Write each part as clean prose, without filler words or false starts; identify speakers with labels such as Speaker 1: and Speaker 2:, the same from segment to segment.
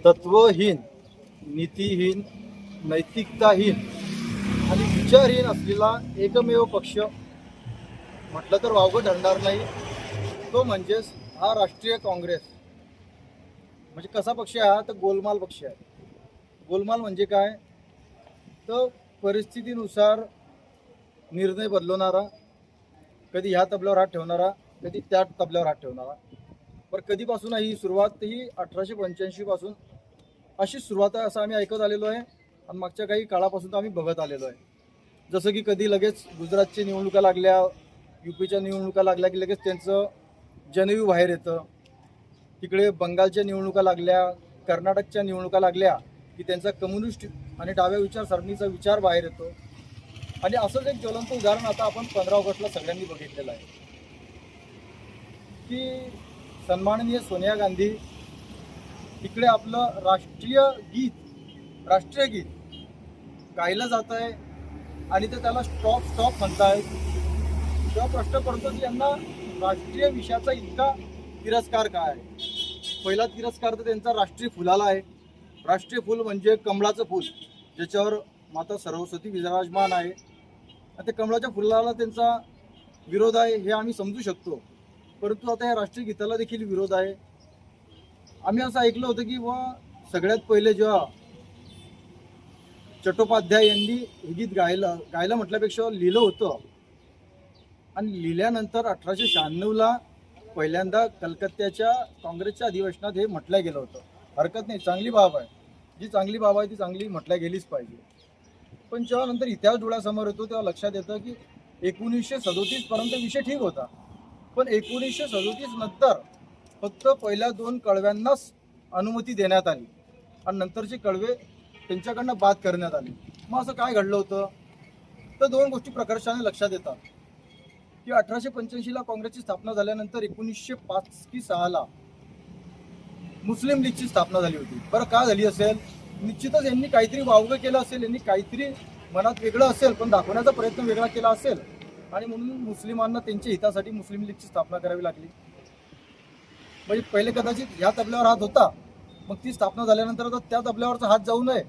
Speaker 1: तत्वहीन, नीतिहीन, नैतिकताहीन आणि विचारहीन असलेला एकमेव पक्ष म्हटलं तर वावगं ठरणार नाही, तो म्हणजेच हा राष्ट्रीय काँग्रेस. म्हणजे कसा पक्ष आहे हा? तर गोलमाल पक्ष आहे. गोलमाल म्हणजे काय? तर परिस्थितीनुसार निर्णय बदलवणारा, कधी ह्या तबल्यावर हात ठेवणारा, कधी त्या तबल्यावर हात ठेवणारा. पण कधीपासून ही सुरुवात ही 1885 पासून अशी सुरुवात आहे असं आम्ही ऐकत आलेलो आहे आणि मागच्या काही काळापासून आम्ही बघत आलेलो आहे. जसं की कधी लगेच गुजरातची निवडणुका लागल्या, यूपीच्या निवडणुका लागल्या की लगेच त्यांचं जनयू बाहेर येतं. तिकडे बंगालच्या निवडणुका लागल्या, कर्नाटकच्या निवडणुका लागल्या की त्यांचा कम्युनिस्ट आणि डाव्या विचारसरणीचा विचार बाहेर येतो. आणि असंच एक ज्वलंत उदाहरण आता आपण 15 ऑगस्टला सगळ्यांनी बघितलेलं आहे की सन्माननीय सोनिया गांधी इकडे आपलं राष्ट्रीय गीत गायलं जात आहे आणि ते त्याला स्टॉप स्टॉप म्हणतायत. तेव्हा प्रश्न पडतो की यांना राष्ट्रीय विषयाचा इतका तिरस्कार काय आहे? पहिला तिरस्कार तर त्यांचा राष्ट्रीय फुलाला आहे. राष्ट्रीय फुल म्हणजे कमळाचं फुल, ज्याच्यावर माता सरस्वती विराजमान आहे. आणि त्या कमळाच्या फुलाला त्यांचा विरोध आहे हे आम्ही समजू शकतो, परंतु आता या राष्ट्रीय गीताला देखील विरोध आहे. आम्ही असं ऐकलं होतं की सगळ्यात पहिले जेव्हा चट्टोपाध्याय यांनी हे गीत गायलं म्हटल्यापेक्षा लिहिलं होतं आणि लिहिल्यानंतर 1896ला पहिल्यांदा कलकत्त्याच्या काँग्रेसच्या अधिवेशनात हे म्हटलं गेलं होतं. हरकत नाही, चांगली बाब आहे. जी चांगली बाब आहे ती चांगली म्हटल्या गेलीच पाहिजे. पण जेव्हा नंतर इतिहास डोळ्यासमोर येतो तेव्हा लक्षात येतं की 1937 पर्यंत विषय ठीक होता, पण 1937 नंतर फक्त पहिल्या 2 कळव्यांनाच अनुमती देण्यात आली आणि नंतरचे कळवे त्यांच्याकडनं बाद करण्यात आले. मग असं काय घडलं होतं? तर 2 गोष्टी प्रकर्षाने लक्षात येतात की 1885ला काँग्रेसची स्थापना झाल्यानंतर 1905 की 6ला मुस्लिम लीगची स्थापना झाली होती. बरं का झाली असेल? निश्चितच यांनी काहीतरी वावगं केलं असेल, यांनी काहीतरी मनात वेगळं असेल पण दाखवण्याचा प्रयत्न वेगळा केला असेल आणि म्हणून मुस्लिमांना त्यांच्या हितासाठी मुस्लिम लीगची स्थापना करावी लागली. म्हणजे पहिले कदाचित ह्या तबल्यावर हात होता, मग ती स्थापना झाल्यानंतर आता त्या तबल्यावरचा हात जाऊ नये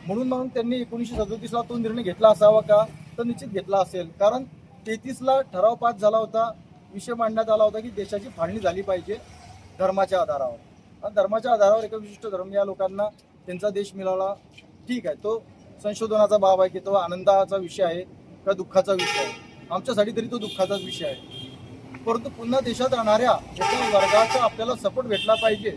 Speaker 1: म्हणून त्यांनी 1937ला तो निर्णय घेतला असावा का? तर निश्चित घेतला असेल. कारण 33ला ठराव पास झाला होता, विषय मांडण्यात आला होता की देशाची फाळणी झाली पाहिजे धर्माच्या आधारावर. आणि धर्माच्या आधारावर एका विशिष्ट धर्मीय लोकांना त्यांचा देश मिळाला, ठीक आहे. तो संशोधनाचा बाब आहे की तो आनंदाचा विषय आहे का दुःखाचा विषय आहे? आमच्यासाठी तरी तो दुःखाचाच विषय आहे. परंतु पुन्हा देशात राहणाऱ्या एका वर्गाचा आपल्याला सपोर्ट भेटला पाहिजे